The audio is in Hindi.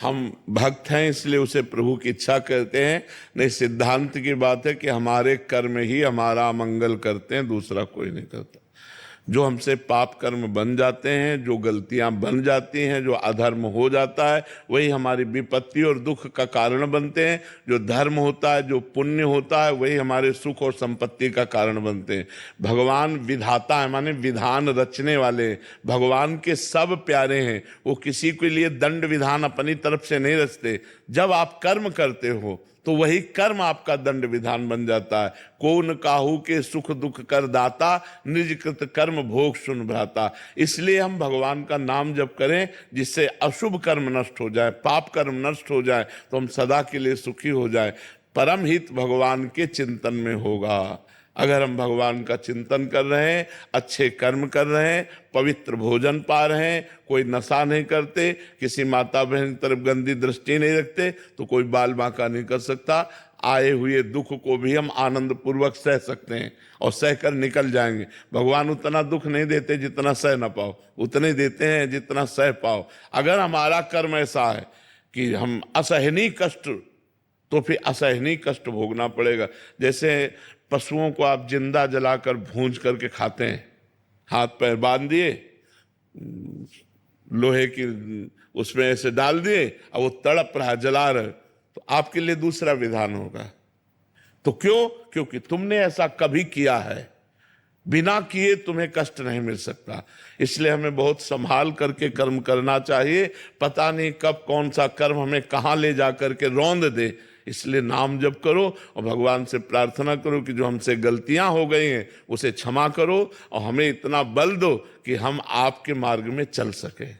हम भक्त हैं इसलिए उसे प्रभु की इच्छा करते हैं, नहीं सिद्धांत की बात है कि हमारे कर्म ही हमारा मंगल करते हैं, दूसरा कोई नहीं करता। जो हमसे पाप कर्म बन जाते हैं, जो गलतियां बन जाती हैं, जो अधर्म हो जाता है, वही हमारी विपत्ति और दुख का कारण बनते हैं। जो धर्म होता है, जो पुण्य होता है, वही हमारे सुख और संपत्ति का कारण बनते हैं। भगवान विधाता है, माने विधान रचने वाले। भगवान के सब प्यारे हैं, वो किसी के लिए दंड विधान अपनी तरफ से नहीं रचते। जब आप कर्म करते हो तो वही कर्म आपका दंड विधान बन जाता है। कौन काहू के सुख दुख कर दाता, निज कृत कर्म भोग सुन भ्राता। इसलिए हम भगवान का नाम जप करें, जिससे अशुभ कर्म नष्ट हो जाए, पाप कर्म नष्ट हो जाए, तो हम सदा के लिए सुखी हो जाए। परम हित भगवान के चिंतन में होगा। अगर हम भगवान का चिंतन कर रहे हैं, अच्छे कर्म कर रहे हैं, पवित्र भोजन पा रहे हैं, कोई नशा नहीं करते, किसी माता बहन की तरफ गंदी दृष्टि नहीं रखते, तो कोई बाल बांका नहीं कर सकता। आए हुए दुख को भी हम आनंद पूर्वक सह सकते हैं और सह कर निकल जाएंगे। भगवान उतना दुख नहीं देते जितना सह ना पाओ, उतने देते हैं जितना सह पाओ। अगर हमारा कर्म ऐसा है कि हम असहनीय कष्ट, तो फिर असहनीय कष्ट भोगना पड़ेगा। जैसे पशुओं को आप जिंदा जलाकर भूंज करके खाते हैं, हाथ पैर बांध दिए, लोहे की उसमें ऐसे डाल दिए और वो तड़प रहा, जला रहे, तो आपके लिए दूसरा विधान होगा। तो क्यों? क्योंकि तुमने ऐसा कभी किया है। बिना किए तुम्हें कष्ट नहीं मिल सकता। इसलिए हमें बहुत संभाल करके कर्म करना चाहिए। पता नहीं कब कौन सा कर्म हमें कहाँ ले जा करके रौंद दे। इसलिए नाम जप करो और भगवान से प्रार्थना करो कि जो हमसे गलतियां हो गई हैं उसे क्षमा करो और हमें इतना बल दो कि हम आपके मार्ग में चल सकें।